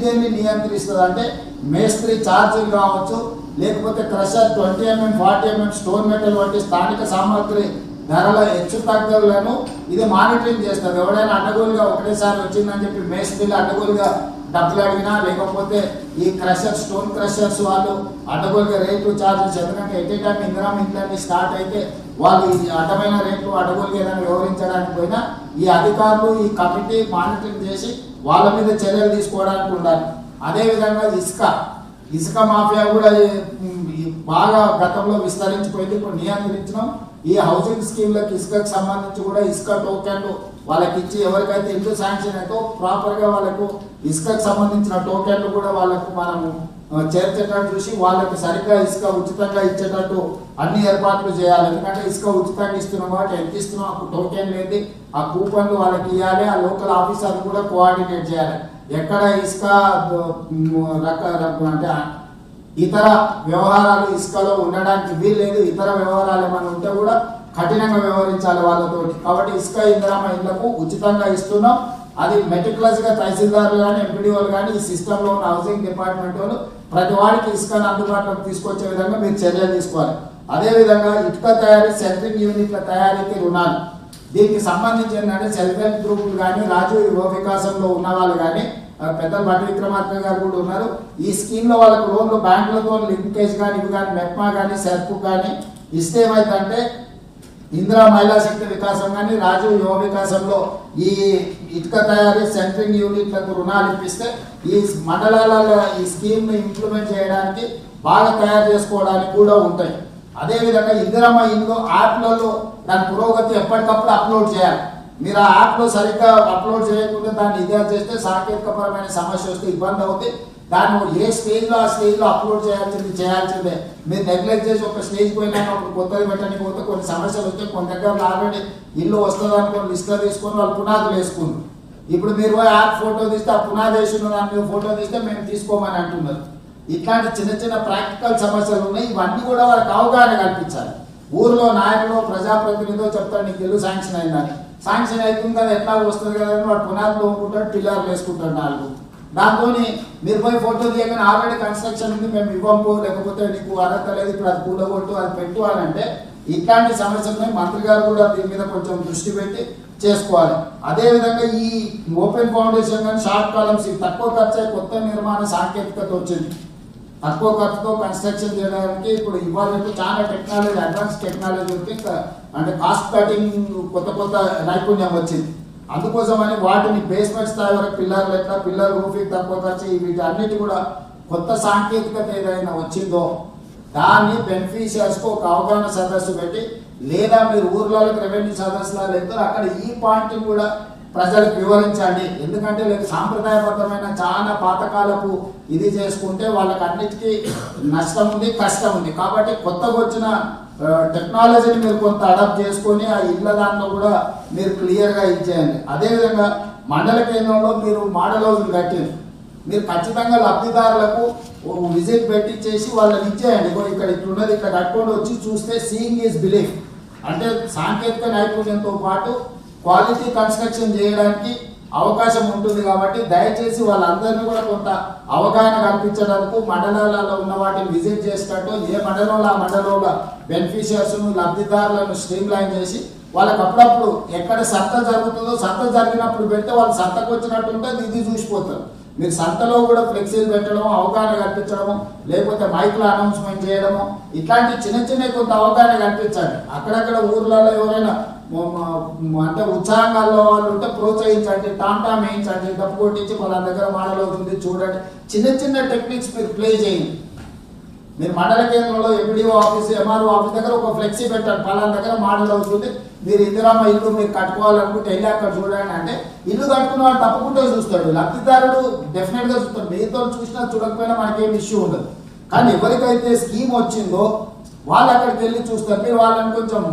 దేన్ని నియంత్రిస్తుంది అంటే మేస్త్రి ఛార్జీలు కావచ్చు, లేకపోతే crusher 20 mm 40 mm stone metal వంటి స్థానిక సామాగ్రి ధరల హెచ్చు తగ్గులను ఇది మానిటరింగ్ చేస్తారు. ఎవరైనా అడ్డగోలుగా ఒకటేసారి వచ్చిందని చెప్పి మేస్త్రీలు అడ్డగోలుగా డబ్బులు అడిగినా, లేకపోతే ఈ క్రషర్ స్టోన్ క్రషర్స్ వాళ్ళు అడ్డగోలుగా రేట్లు ఛార్జెస్, ఎందుకంటే ఎట్ ఏ టైం ఇందిరామ ఇంట్లన్నీ స్టార్ట్ అయితే వాళ్ళు ఈ అడ్డమైన రేట్లు అడ్డగోలుగా ఏదైనా వివరించడానికి పోయినా ఈ అధికారులు ఈ కమిటీ మానిటరింగ్ చేసి వాళ్ళ మీద చర్యలు తీసుకోవడానికి ఉండాలి. అదేవిధంగా ఇసుక మాఫియా కూడా బాగా గతంలో విస్తరించిపోయింది. ఇప్పుడు నియంత్రించడం. ఈ హౌసింగ్ స్కీమ్లకు ఇసుకకు సంబంధించి కూడా ఇసుక టోకెన్లు వాళ్ళకి ఇచ్చి ఎవరికైతే ఇల్లు శాంక్షన్ అయితే ప్రాపర్గా వాళ్ళకు ఇసుకకు సంబంధించిన టోకెన్లు కూడా వాళ్ళకు మనము చేర్చేటట్టు చూసి వాళ్ళకి సరిగ్గా ఇసుక ఉచితంగా ఇచ్చేటట్టు అన్ని ఏర్పాట్లు చేయాలి. ఎందుకంటే ఇసుక ఉచితంగా ఇస్తున్నాం కాబట్టి ఎంత ఇస్తున్నాం అప్పుడు టోకెన్ లేదు, ఆ కూపన్లు వాళ్ళకి ఇవ్వాలి. ఆ లోకల్ ఆఫీసర్లు కూడా కోఆర్డినేట్ చేయాలి. ఎక్కడ ఇసుక అంటే ఇతర వ్యవహారాలు ఇసుకలో ఉండడానికి వీల్లేదు. ఇతర వ్యవహారాలు ఏమైనా ఉంటే కూడా కఠినంగా వ్యవహరించాలి వాళ్ళతో. కాబట్టి ఇసుక ఇందిరమ్మ ఇళ్లకు ఉచితంగా ఇస్తున్నాం. అది మెటిక్యులస్గా తహసీల్దార్లు కానీ ఎంపీడీఓలు కానీ ఈ సిస్టంలో ఉన్న హౌసింగ్ డిపార్ట్మెంట్ వాళ్ళు ప్రతి వాడికి ఇసుకను అందుబాటులోకి తీసుకొచ్చే విధంగా మీరు చర్యలు తీసుకోవాలి. అదేవిధంగా ఇటుక తయారీ, సెంట్రింగ్ యూనిట్ల తయారీకి రుణాలు. దీనికి సంబంధించి ఏంటంటే సెల్ఫ్ హెల్ప్ గ్రూపులు కానీ, రాజీవ్ యువ వికాసంలో ఉన్న వాళ్ళు కానీ, పెద్దలు బట్టి విక్రమార్క గారు కూడా ఉన్నారు. ఈ స్కీమ్లో వాళ్ళకు లోన్లు బ్యాంకులతో లింకేజ్ కానీ ఇవి కానీ మెప్మా కానీ సెర్ప్ కానీ ఇస్తే ఏమైందంటే ఇందిరా మహిళా శక్తి వికాసం కానీ, రాజీవ్ యువ వికాసంలో ఈ ఇటుక తయారీ, సెంట్రింగ్ యూనిట్లకు రుణాలు ఇప్పిస్తే ఈ మండలాలలో ఈ స్కీమ్ని ఇంప్లిమెంట్ చేయడానికి బాగా తయారు చేసుకోవడానికి కూడా ఉంటాయి. అదేవిధంగా ఇందిరమ్మ ఇండ్లు యాప్లలో దాని పురోగతి ఎప్పటికప్పుడు అప్లోడ్ చేయాలి. మీరు ఆ యాప్లో సరిగ్గా అప్లోడ్ చేయకుండా దాన్ని ఇదే చేస్తే సాంకేతికపరమైన సమస్య వస్తే ఇబ్బంది అవుతుంది. దాన్ని ఏ స్టేజ్లో ఆ స్టేజ్లో అప్లోడ్ చేయాల్సిందే. మీరు నెగ్లెక్ట్ చేసి ఒక స్టేజ్ పోయినాక ఒక కొత్తది పెట్టడానికి పోతే కొన్ని సమస్యలు వస్తే కొన్ని దగ్గర ఆల్రెడీ ఇల్లు వస్తుంది అనుకోని లిస్ట్లో తీసుకొని వాళ్ళు పునాదులు వేసుకున్నారు. ఇప్పుడు మీరు యాప్ ఫోటో తీస్తే ఆ పునాది వేసిన దాని మీద ఫోటో తీస్తే మేము తీసుకోమని అంటున్నారు. ఇట్లాంటి చిన్న చిన్న ప్రాక్టికల్ సమస్యలు ఉన్నాయి. ఇవన్నీ కూడా వాళ్ళకి అవగాహన కల్పించాలి. ఊర్లో నాయకులు ప్రజాప్రతినిధులు చెప్తారు నీకు ఇల్లు శాంక్షన్ అయిందని. శాంక్షన్ అవుతుంది కదా ఎట్లా వస్తుంది కదా అని వాడు పునాదులు ఒప్పుకుంటాడు, పిల్లర్లు వేసుకుంటాడు 4. దాంతో మీరు పోయి ఫోటో తీయగానే ఆల్రెడీ కన్స్ట్రక్షన్ ఉంది మేము ఇవ్వము, లేకపోతే నీకు అర్హత లేదు ఇప్పుడు అది కూలగొట్టు అది పెట్టు అని అంటే ఇట్లాంటి సమస్యలని మంత్రి గారు కూడా దీని మీద కొంచెం దృష్టి పెట్టి చేసుకోవాలి. అదేవిధంగా ఈ ఓపెన్ ఫౌండేషన్ కానీ షార్ట్ కాలమ్స్ తక్కువ ఖర్చు కొత్త నిర్మాణ సాంకేతికత వచ్చింది. తక్కువ ఖర్చుతో కన్స్ట్రక్షన్ చేయడానికి ఇప్పుడు ఇవాళ చాలా టెక్నాలజీ అడ్వాన్స్ టెక్నాలజీ ఉంది. అంటే కాస్ట్ కటింగ్ కొత్త నైపుణ్యం వచ్చింది. అందుకోసమని వాటిని బేస్మెంట్ స్థాయి వరకు పిల్లర్లు ఎట్లా పిల్లర్ రూఫింగ్ తక్కువ ఖర్చు వీటి అన్నిటి కూడా కొత్త సాంకేతికత ఏదైనా వచ్చిందో దాన్ని బెనిఫిషియర్స్కు ఒక అవగాహన సదస్సు పెట్టి లేదా మీరు ఊర్లలోకి రెవెన్యూ సదస్సులా వెళ్తారు అక్కడ ఈ పాయింట్ని కూడా ప్రజలకు వివరించండి. ఎందుకంటే లేదు సాంప్రదాయబద్ధమైన చాలా పాతకాలపు ఇది చేసుకుంటే వాళ్ళకి అన్నిటికీ నష్టం ఉంది, కష్టం ఉంది. కాబట్టి కొత్తగా వచ్చిన టెక్నాలజీని మీరు కొంత అడాప్ట్ చేసుకొని ఆ ఇళ్ళ దాంట్లో కూడా మీరు క్లియర్గా ఇచ్చేయండి. అదేవిధంగా మండల కేంద్రంలో మీరు మోడల్ హౌస్లు కట్టింది మీరు ఖచ్చితంగా లబ్ధిదారులకు విజిట్ పెట్టించేసి వాళ్ళని ఇచ్చేయండి. ఇక్కడ ఇట్లున్నది ఇక్కడ కట్టుకొని వచ్చి చూస్తే సీయింగ్ ఈజ్ బిలీఫ్. అంటే సాంకేతిక నైపుణ్యంతో పాటు క్వాలిటీ కన్స్ట్రక్షన్ చేయడానికి అవకాశం ఉంటుంది. కాబట్టి దయచేసి వాళ్ళందరినీ కూడా కొంత అవగాహన కల్పించడానికి మండలాలలో ఉన్న వాటిని విజిట్ చేసినట్టు ఏ మండలంలో ఆ మండలంలో బెనిఫిషియర్స్ను లబ్ధిదారులను స్ట్రీమ్ లైన్ చేసి వాళ్ళకి అప్పుడప్పుడు ఎక్కడ సంత జరుగుతుందో సంత జరిగినప్పుడు పెడితే వాళ్ళు సంతకు వచ్చినట్టు ఉంటుంది, ఇది చూసిపోతారు. మీరు సంతలో కూడా ఫ్లెక్సీలు పెట్టడము, అవగాహన కల్పించడము, లేకపోతే మైక్లో అనౌన్స్మెంట్ చేయడము, ఇట్లాంటి చిన్న కొంత అవగాహన కల్పించండి. అక్కడక్కడ ఊర్లలో ఎవరైనా అంటే ఉత్సాహంగా వాళ్ళు ఉంటే ప్రోత్సహించండి, టామ్ వేయించండి, డబ్బు కొట్టించి వాళ్ళ దగ్గర మోడల్ అవుతుంది చూడండి. చిన్న టెక్నిక్స్ మీరు ప్లే చేయండి. మీరు మండల కేంద్రంలో ఎంపీడీఓ ఆఫీస్ ఎంఆర్ఓ ఆఫీస్ దగ్గర ఒక ఫ్లెక్సీ పెట్టండి, పలానా దగ్గర మోడల్ అవుతుంది, మీరు ఇందిరమ్మ ఇల్లు మీరు కట్టుకోవాలనుకుంటే వెళ్ళి అక్కడ చూడండి అంటే ఇల్లు కట్టుకున్న వాడు తప్పకుండా చూస్తాడు. లబ్ధిదారుడు డెఫినెట్గా చూస్తాడు. మీతో చూసినా చూడకపోయినా మనకేం ఇష్యూ ఉండదు. కానీ ఎవరికైతే స్కీమ్ వచ్చిందో వాళ్ళు అక్కడికి వెళ్ళి చూస్తారు. మీరు వాళ్ళని కొంచెం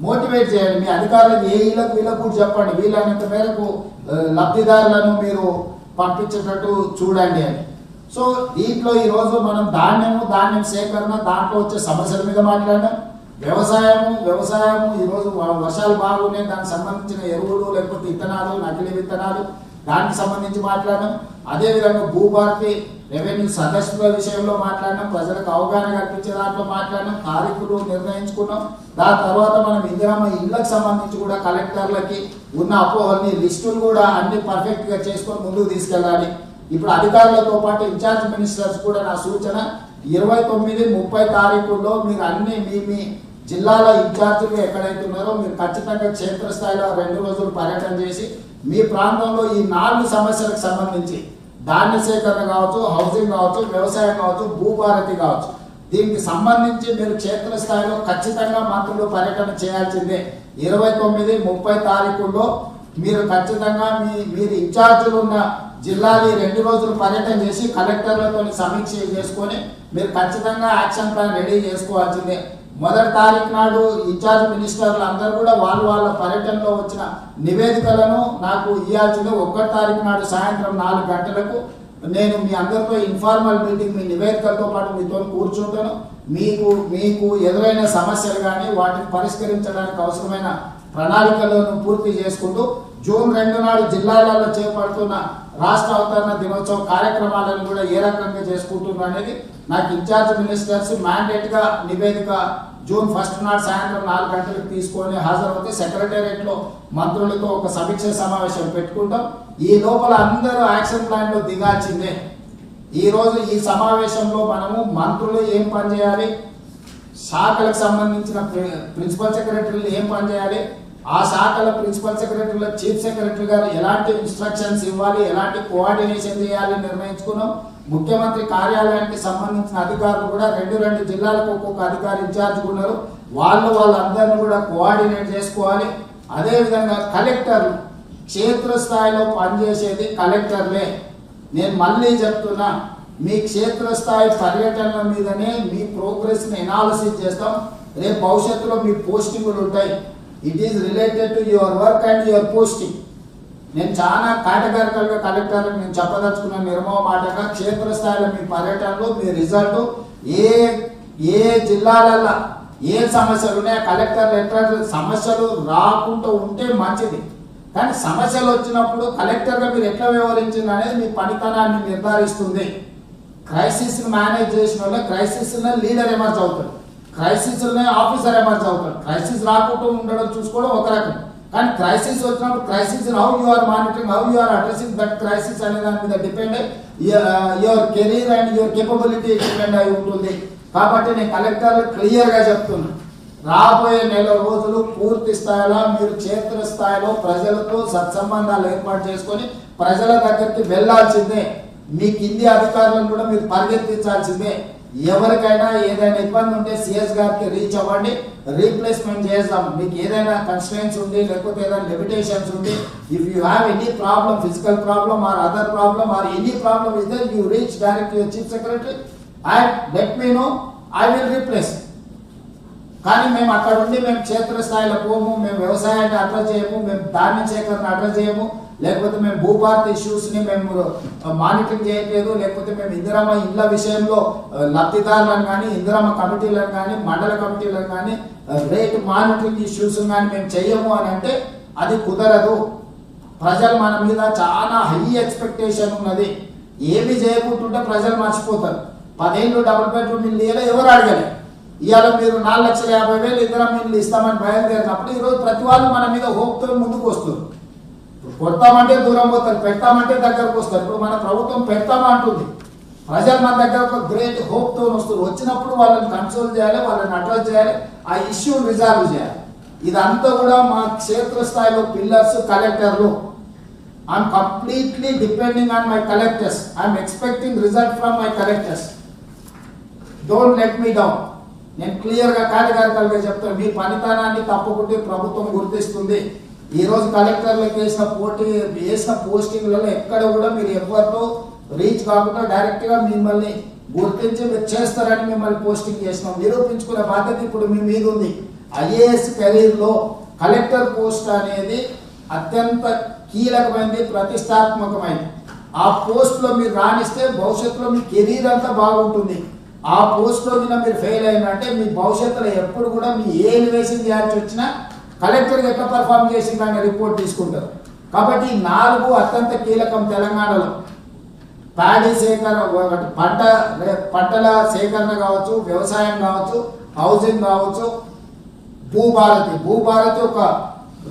మోటివేట్ చేయండి. మీ అధికారులకు ఏ వీళ్ళకు కూడా చెప్పండి, వీళ్ళంత మేరకు లబ్ధిదారులను మీరు పంపించేటట్టు చూడండి అని. సో దీంట్లో ఈరోజు మనం ధాన్యం సేకరణ దాంట్లో వచ్చే సమస్యల మీద మాట్లాడినాం. వ్యవసాయము ఈరోజు వర్షాలు బాగున్నాయి, దానికి సంబంధించిన ఎరువులు లేకపోతే విత్తనాలు, నకిలీ విత్తనాలు దానికి సంబంధించి మాట్లాడినాం. అదేవిధంగా భూభారతి రెవెన్యూ సదస్సుల విషయంలో మాట్లాడినాం, ప్రజలకు అవగాహన కల్పించే దాంట్లో మాట్లాడినాం, తారీఖులు నిర్ణయించుకున్నాం. దాని తర్వాత మనం ఇందిరమ్మ ఇళ్లకు సంబంధించి కూడా కలెక్టర్లకి ఉన్న అపోహల్ని లిస్టులు కూడా అన్ని పర్ఫెక్ట్గా చేసుకొని ముందుకు తీసుకెళ్ళాలి. ఇప్పుడు అధికారులతో పాటు ఇన్ఛార్జ్ మినిస్టర్స్ కూడా నా సూచన 29, 30 తారీఖుల్లో మీరు అన్ని మీ జిల్లాల ఇన్ఛార్జీలు ఎక్కడైతే ఉన్నారో మీరు ఖచ్చితంగా క్షేత్రస్థాయిలో 2 రోజులు పర్యటన చేసి మీ ప్రాంతంలో ఈ 4 సమస్యలకు సంబంధించి ధాన్య సేకరణ కావచ్చు, హౌసింగ్ కావచ్చు, వ్యవసాయం కావచ్చు, భూభారతి కావచ్చు, దీనికి సంబంధించి మీరు క్షేత్రస్థాయిలో ఖచ్చితంగా మంత్రులు పర్యటన చేయాల్సిందే. 29, 30 తారీఖుల్లో మీరు ఖచ్చితంగా మీరు ఇన్ఛార్జీలు ఉన్న జిల్లాని 2 రోజులు పర్యటన చేసి కలెక్టర్లతో సమీక్ష చేసుకొని మీరు ఖచ్చితంగా యాక్షన్ ప్లాన్ రెడీ చేసుకోవాల్సిందే. 1వ తారీఖు నాడు ఇన్ఛార్జ్ మినిస్టర్లు అందరూ కూడా వాళ్ళ పర్యటనలో వచ్చిన నివేదికలను నాకు ఇవ్వాల్సిందే. 1వ తారీఖు నాడు సాయంత్రం 4 గంటలకు నేను మీ అందరితో ఇన్ఫార్మల్ మీటింగ్ మీ నివేదికలతో పాటు మీతో కూర్చుంటాను. మీకు ఎదురైన సమస్యలు కానీ వాటిని పరిష్కరించడానికి అవసరమైన ప్రణాళికలను పూర్తి చేసుకుంటూ జూన్ 2 నాడు జిల్లాలలో చేపడుతున్న రాష్ట్ర అవతరణ దినోత్సవ కార్యక్రమాలను కూడా ఏ రకంగా చేసుకుంటున్నారు అనేది నాకు ఇన్ఛార్జ్ మినిస్టర్స్ మ్యాండేట్గా నివేదిక జూన్ 1 నాడు సాయంత్రం 4 గంటలకు తీసుకొని హాజరవుతే సెక్రటేరియట్లో మంత్రులతో ఒక సమీక్ష సమావేశం పెట్టుకుంటాం. ఈ లోపల అందరూ యాక్షన్ ప్లాన్లో దిగాల్సిందే. ఈరోజు ఈ సమావేశంలో మనము మంత్రులు ఏం పని చేయాలి, శాఖలకు సంబంధించిన ప్రిన్సిపల్ సెక్రటరీలు ఏం పని చేయాలి, ఆ శాఖల ప్రిన్సిపల్ సెక్రటరీల చీఫ్ సెక్రటరీ గారు ఎలాంటి ఇన్స్ట్రక్షన్స్ ఇవ్వాలి, ఎలాంటి కోఆర్డినేషన్ చేయాలి నిర్ణయించుకున్నాం. ముఖ్యమంత్రి కార్యాలయానికి సంబంధించిన అధికారులు కూడా రెండు జిల్లాలకు ఒక్కొక్క అధికారి ఇన్ఛార్జ్ ఉన్నారు. వాళ్ళందరినీ కూడా కోఆర్డినేట్ చేసుకోవాలి. అదేవిధంగా కలెక్టర్లు క్షేత్రస్థాయిలో పనిచేసేది కలెక్టర్లే. నేను మళ్ళీ చెప్తున్నా, మీ క్షేత్రస్థాయి పర్యటనల మీదనే మీ ప్రోగ్రెస్ని ఎనాలిసిస్ చేస్తాం. రేపు భవిష్యత్తులో మీ పోస్టింగులు ఉంటాయి. It is related to your work and your posting. నేను చాలా కేటగారికల్గా కలెక్టర్లకు నేను చెప్పదలుచుకున్న నిర్మమాటంగా క్షేత్రస్థాయిలో మీ పర్యటనలు, మీ రిజల్ట్, ఏ జిల్లాలలో ఏ సమస్యలు ఉన్నాయో కలెక్టర్లు ఎట్లా సమస్యలు రాకుండా ఉంటే మంచిది. కానీ సమస్యలు వచ్చినప్పుడు కలెక్టర్గా మీరు ఎట్లా వ్యవహరించింది అనేది మీ పనితనాన్ని నిర్ధారిస్తుంది. క్రైసిస్ని మేనేజ్ చేసిన వాళ్ళే క్రైసిస్లో లీడర్ ఎమర్జ్ అవుతాడు, క్రైసిస్లోనే ఆఫీసర్ ఎమర్జ్ అవుతాడు. క్రైసిస్ రాకుండా ఉండడం చూసుకోవడం ఒక రకం, కానీ క్రైసిస్ వచ్చినప్పుడు crisis how you are monitoring, how you are addressing that crisis అనే దాని మీద depend your career and your capability depend అయి ఉంటుంది. కాబట్టి నేను కలెక్టర్లు క్లియర్గా చెప్తున్నా, రాబోయే నెల రోజులు పూర్తి స్థాయిలో మీరు క్షేత్రస్థాయిలో ప్రజలతో సత్సంబంధాలు ఏర్పాటు చేసుకొని ప్రజల దగ్గరికి వెళ్లాల్సిందే. మీ కింది అధికారులను కూడా మీరు పరిగెత్తించాల్సిందే. ఎవరికైనా ఏదైనా ఇబ్బంది ఉంటే సిఎస్ గారికి రీచ్ అవ్వండి, రీప్లేస్మెంట్ చేద్దాం. మీకు ఏదైనా కన్స్ట్రెయిన్స్ ఉండి లేకపోతే ఏదైనా లిమిటేషన్స్ ఉండి, if you have any problem, physical problem or other problem or any problem is there, you reach direct your chief secretary and let me know, I will replace. కానీ మేము అక్కడ ఉండి మేము క్షేత్రస్థాయిలో పోము, మేము వ్యవసాయాన్ని అడ్రస్ చేయము, మేము ధాన్య సేకరణ అడ్రస్ చేయము, లేకపోతే మేము భూభారత ఇష్యూస్ని మేము మానిటరింగ్ చేయట్లేదు, లేకపోతే మేము ఇందిరమ్మ ఇళ్ల విషయంలో లబ్ధిదారులను కానీ ఇందిరమ్మ కమిటీలను కానీ మండల కమిటీలను కానీ రేట్ మానిటరింగ్ ఇష్యూస్ కానీ మేము చెయ్యము అని అంటే అది కుదరదు. ప్రజలు మన మీద చాలా హై ఎక్స్పెక్టేషన్ ఉన్నది. ఏమి చేయకుంటుంటే ప్రజలు మర్చిపోతారు. 10 ఏళ్ళు డబుల్ బెడ్రూమ్ ఇల్లు ఇవ్వలే, ఎవరు అడగలే. ఇవాళ మీరు 4,50,000 ఇందిరమ్మ ఇల్లు ఇస్తామని బయలుదేరినప్పుడు ఈరోజు ప్రతి వాళ్ళు మన మీద హోప్తో ముందుకు వస్తారు. కొడతామంటే దూరం పోతారు, పెడతామంటే దగ్గరకు వస్తారు. ఇప్పుడు మన ప్రభుత్వం పెడతామా అంటుంది, ప్రజలు మన దగ్గర ఒక గ్రేట్ హోప్తో వస్తారు. వచ్చినప్పుడు వాళ్ళని కంట్రోల్ చేయాలి, వాళ్ళని అడ్రస్ చేయాలి, ఆ ఇష్యూ రిజాల్వ్ చేయాలి. ఇదంతా కూడా మా క్షేత్రస్థాయిలో పిల్లర్స్ కలెక్టర్లు. I'm completely depending on my collectors. I'm expecting result from my collectors. Don't let me down. నేను క్లియర్గా కేటగారికల్గా చెప్తాను, మీ పనితనాన్ని తప్పకుండా ప్రభుత్వం గుర్తిస్తుంది. ఈరోజు కలెక్టర్లకు వేసిన పోస్టింగ్లలో ఎక్కడ కూడా మీరు ఎవరితో రీచ్ కాకుండా డైరెక్ట్గా మిమ్మల్ని గుర్తించి మీరు చేస్తారని మిమ్మల్ని పోస్టింగ్ చేసినాం. నిరూపించుకునే బాధ్యత ఇప్పుడు మీ మీద ఉంది. ఐఏఎస్ కెరీర్లో కలెక్టర్ పోస్ట్ అనేది అత్యంత కీలకమైనది, ప్రతిష్టాత్మకమైనది. ఆ పోస్ట్లో మీరు రాణిస్తే భవిష్యత్తులో మీ కెరీర్ అంతా బాగుంటుంది. ఆ పోస్ట్లో మీరు ఫెయిల్ అయినంటే మీ భవిష్యత్తులో ఎప్పుడు కూడా మీ ఏ ఎలివేషన్ చేయాల్సి వచ్చినా కలెక్టర్ ఎట్లా పర్ఫామ్ చేసిందని రిపోర్ట్ తీసుకుంటారు. కాబట్టి 4 అత్యంత కీలకం తెలంగాణలో. ప్యాడీ సేకరణ, పంటల సేకరణ కావచ్చు, వ్యవసాయం కావచ్చు, హౌసింగ్ కావచ్చు, భూభారతి ఒక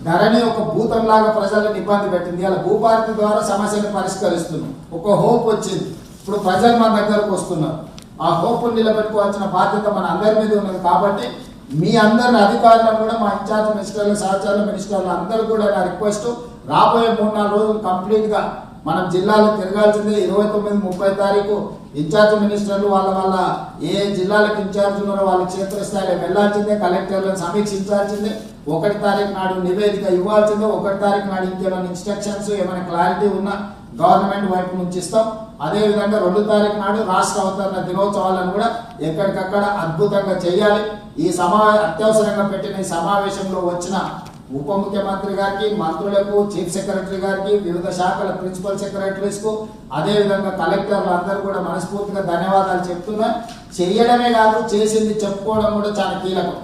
ధరని ఒక భూతంలాగా ప్రజలను ఇబ్బంది పెట్టింది. అలా భూభారతి ద్వారా సమస్యను పరిష్కరిస్తున్నాం. ఒక హోప్ వచ్చింది. ఇప్పుడు ప్రజలు మన దగ్గరకు వస్తున్నారు. ఆ హోప్ నిలబెట్టుకోవాల్సిన బాధ్యత మన అందరి మీద ఉన్నది. కాబట్టి మీ అందరి అధికారులను కూడా మా ఇన్ఛార్జ్ మినిస్టర్లు, సహచార మినిస్టర్లు అందరూ కూడా నా రిక్వెస్ట్, రాబోయే 3-4 రోజులు కంప్లీట్గా మనం జిల్లాలో తిరగాల్సిందే. 29-30 తారీఖు ఇన్ఛార్జ్ మినిస్టర్లు వాళ్ళ ఏ జిల్లాలకు ఇన్ఛార్జ్ ఉన్నారో వాళ్ళ క్షేత్రస్థాయిలో వెళ్లాల్సిందే, కలెక్టర్లను సమీక్షించాల్సిందే. 1 తారీఖు నాడు నివేదిక ఇవ్వాల్సిందే. 1 తారీఖు నాడు ఇంకేమైనా ఇన్స్ట్రక్షన్స్ ఏమైనా క్లారిటీ ఉన్నా గవర్నమెంట్ వైపు నుంచి ఇస్తాం. అదేవిధంగా 2 తారీఖు నాడు రాష్ట్ర అవతరణ దినోత్సవాలను కూడా ఎక్కడికక్కడ అద్భుతంగా చేయాలి. ఈ అత్యవసరంగా పెట్టిన ఈ సమావేశంలో వచ్చిన ఉప ముఖ్యమంత్రి గారికి, మంత్రులకు, చీఫ్ సెక్రటరీ గారికి, వివిధ శాఖల ప్రిన్సిపల్ సెక్రటరీస్కు, అదేవిధంగా కలెక్టర్లు అందరూ కూడా మనస్ఫూర్తిగా ధన్యవాదాలు చెప్తున్నా. చేయడమే కాదు, చేసింది చెప్పుకోవడం కూడా చాలా కీలకం.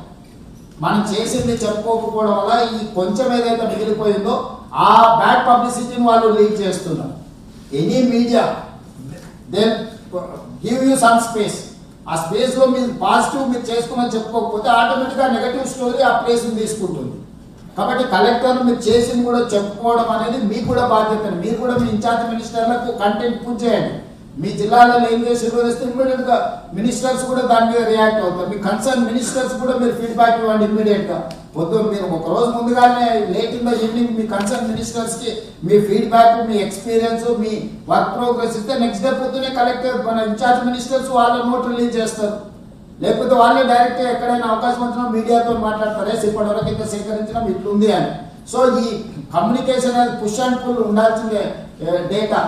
మనం చేసింది చెప్పుకోకపోవడం వల్ల ఈ కొంచెం ఏదైతే మిగిలిపోయిందో ఆ బ్యాడ్ పబ్లిసిటీని వాళ్ళు లీడ్ చేస్తున్నారు. Any media they give you some space. ఆ స్పేస్లో మీరు పాజిటివ్ మీరు చేసుకుని చెప్పుకోకపోతే ఆటోమేటిక్గా నెగటివ్ స్టోరీ ఆ ప్లేస్ని తీసుకుంటుంది. కాబట్టి కలెక్టర్లు మీరు చేసింది కూడా చెప్పుకోవడం అనేది మీకు కూడా బాధ్యత. మీరు కూడా మీ ఇన్ఛార్జ్ మినిస్టర్లకు కంటెంట్ పూర్తి చేయండి. మీ జిల్లాలో ఏం చేసి వస్తే ఇమ్మీడియట్ గా మినిస్టర్స్ కూడా దాని మీద రియాక్ట్ అవుతారు. మీ కన్సర్న్ మినిస్టర్స్ కూడా మీరు ఫీడ్బ్యాక్ ఇవ్వండి ఇమ్మీడియట్ గా. పొద్దున్న మీరు ఒక రోజు ముందుగానే late in the evening me concern ministers కి మీ ఫీడ్బ్యాక్, మీ ఎక్స్పీరియన్స్, మీ వర్క్ ప్రోగ్రెస్ ఇస్తే నెక్స్ట్ డే పొద్దునే కలెక్టర్ మన ఇన్ఛార్జ్ మినిస్టర్స్ వాళ్ళ నోట్ రిలీజ్ చేస్తారు. లేకపోతే వాళ్ళే డైరెక్ట్ ఎక్కడైనా అవకాశం వచ్చినా మీడియాతో మాట్లాడతారే ఇప్పటివరకు ఇంత సేకరించడం ఇట్లుంది అని. సో ఈ కమ్యూనికేషన్ అనేది పుష్ అండ్ పుల్ ఉండాల్సిందే. డేటా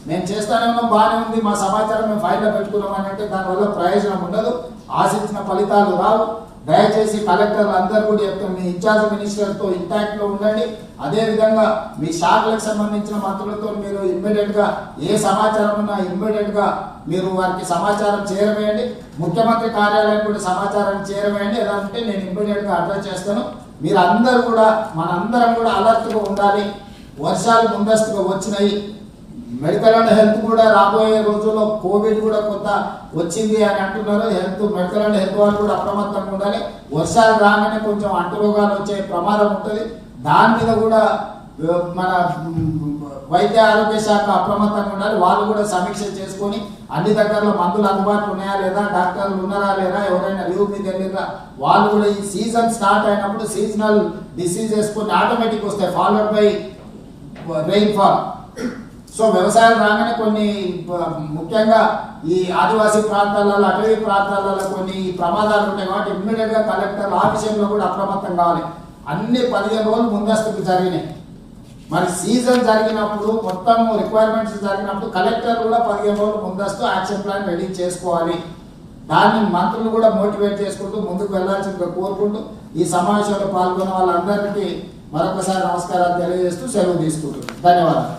మేము చేస్తానే ఉన్నాం, బాగానే ఉంది, మా సమాచారం మేము ఫైల్లో పెట్టుకున్నాం అని అంటే దానివల్ల ప్రయోజనం ఉండదు, ఆశించిన ఫలితాలు రావు. దయచేసి కలెక్టర్లు అందరూ కూడా చెప్తాం, మీ ఇన్ఛార్జ్ మినిస్టర్తో ఇంటాక్ట్లో ఉండండి. అదేవిధంగా మీ శాఖలకు సంబంధించిన మంత్రులతో మీరు ఇమ్మీడియట్గా ఏ సమాచారం ఉన్నా ఇమ్మీడియట్గా మీరు వారికి సమాచారం చేరవేయండి. ముఖ్యమంత్రి కార్యాలయం కూడా సమాచారం చేరవేయండి. ఎలా అంటే నేను ఇమ్మీడియట్గా అడ్రస్ చేస్తాను. మీరు అందరూ కూడా మనందరం కూడా అలర్ట్గా ఉండాలి. వర్షాలు ముందస్తుగా వచ్చినాయి. మెడికల్ అండ్ హెల్త్ కూడా రాబోయే రోజుల్లో కోవిడ్ కూడా కొంత వచ్చింది అని అంటున్నారు. మెడికల్ అండ్ హెల్త్ వాళ్ళు కూడా అప్రమత్తంగా ఉండాలి. వర్షాలు రాగానే కొంచెం అంటురోగాలు వచ్చే ప్రమాదం ఉంటుంది. దాని మీద కూడా మన వైద్య ఆరోగ్య శాఖ అప్రమత్తంగా ఉండాలి. వాళ్ళు కూడా సమీక్ష చేసుకొని అన్ని దగ్గరలో మందులు అందుబాటులో ఉన్నాయా లేదా, డాక్టర్లు ఉన్నారా లేదా, ఎవరైనా లీవ్ మీద వెళ్ళిరా, వాళ్ళు కూడా ఈ సీజన్ స్టార్ట్ అయినప్పుడు సీజనల్ డిసీజెస్ కొన్ని ఆటోమేటిక్ వస్తాయి ఫాలోడ్ బై రెయిన్ఫాల్. సో వ్యవసాయం రాగానే కొన్ని ముఖ్యంగా ఈ ఆదివాసీ ప్రాంతాలలో, అటవీ ప్రాంతాలలో కొన్ని ప్రమాదాలు ఉంటాయి కాబట్టి ఇమ్మీడియట్గా కలెక్టర్ ఆ విషయంలో కూడా అప్రమత్తం కావాలి. అన్ని 15 రోజులు ముందస్తుకు జరిగినాయి. మరి సీజన్ జరిగినప్పుడు మొత్తం రిక్వైర్మెంట్స్ జరిగినప్పుడు కలెక్టర్ కూడా 15 రోజులు ముందస్తు యాక్షన్ ప్లాన్ రెడీ చేసుకోవాలి. దాన్ని మంత్రులు కూడా మోటివేట్ చేసుకుంటూ ముందుకు వెళ్లాల్సిందిగా కోరుకుంటూ ఈ సమావేశంలో పాల్గొన్న వాళ్ళందరికీ మరొకసారి నమస్కారాలు తెలియజేస్తూ సెలవు తీసుకుంటున్నాను. ధన్యవాదాలు.